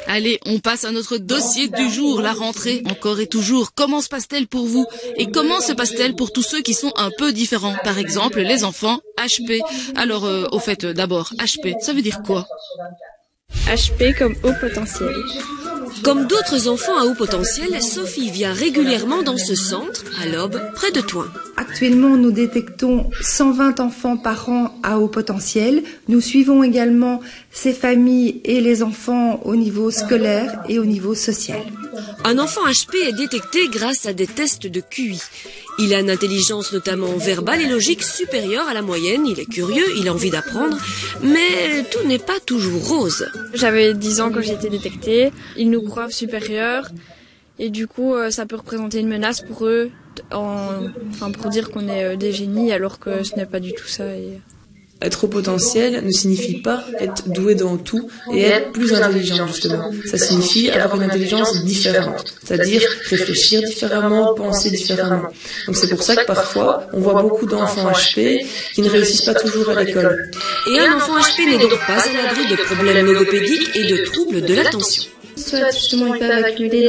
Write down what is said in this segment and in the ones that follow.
Allez, on passe à notre dossier du jour, la rentrée, encore et toujours. Comment se passe-t-elle pour vous? Et comment se passe-t-elle pour tous ceux qui sont un peu différents? Par exemple, les enfants HP. Alors, au fait, d'abord, HP, ça veut dire quoi? HP comme haut potentiel. Comme d'autres enfants à haut potentiel, Sophie vient régulièrement dans ce centre, à l'Aube, près de Thoin. Actuellement, nous détectons 120 enfants par an à haut potentiel. Nous suivons également ces familles et les enfants au niveau scolaire et au niveau social. Un enfant HP est détecté grâce à des tests de QI. Il a une intelligence notamment verbale et logique supérieure à la moyenne, il est curieux, il a envie d'apprendre, mais tout n'est pas toujours rose. J'avais 10 ans quand j'ai été détectée, ils nous croient supérieurs et du coup ça peut représenter une menace pour eux, pour dire qu'on est des génies alors que ce n'est pas du tout ça. Être haut potentiel ne signifie pas être doué dans tout et être plus intelligent, justement. Ça signifie avoir une intelligence différente, c'est-à-dire réfléchir différemment, penser différemment. Donc c'est pour ça que parfois, on voit beaucoup d'enfants HP qui ne réussissent pas toujours à l'école. Et un enfant HP n'est donc pas à l'abri de problèmes logopédiques et de troubles de l'attention. Soit justement ils peuvent accumuler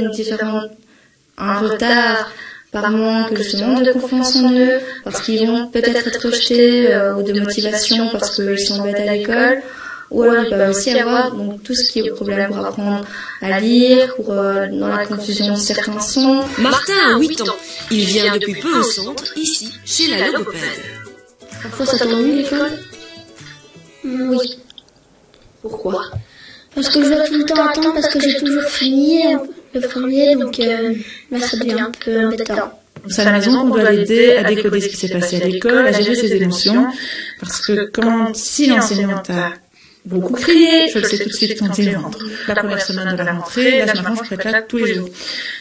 un retard par manque justement de confiance en eux, parce qu'ils vont peut-être être rejetés, ou de motivation parce qu'ils sont bêtes à l'école, ou alors ils peuvent aussi avoir donc tout ce qui est problème pour apprendre à lire, pour dans la confusion de certains sons. Martin a 8 ans, il vient depuis peu au centre, ici, chez la logopède. Parfois ça t'ennuie l'école? Oui. Pourquoi? Parce que je dois tout le temps attendre, parce que j'ai toujours fini le premier, donc ça devient un peu embêtant. C'est à la maison qu'on doit l'aider à décoder ce qui s'est passé à l'école, à gérer ses émotions, parce que si l'enseignante a beaucoup crié, je le sais tout de suite quand il rentre. La première semaine de la rentrée, là je m'arrange pour être là tous les jours,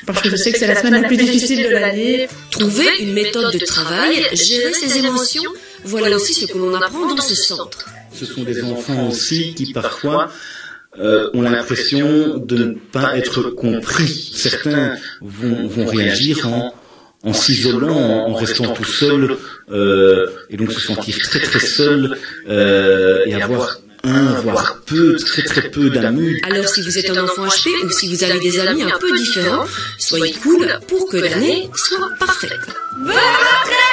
parce que je sais que c'est la semaine la plus difficile de l'année. Trouver une méthode de travail, gérer ses émotions, voilà aussi ce que l'on apprend dans ce centre. Ce sont des enfants aussi qui parfois ont l'impression de ne pas être compris. Certains vont réagir en s'isolant, en restant tout seul, et donc se sentir très très seul, et avoir voire très peu d'amis. Alors si vous êtes un enfant HP ou si vous avez des amis un peu différents, soyez cool pour que l'année soit parfaite. Bonne rentrée!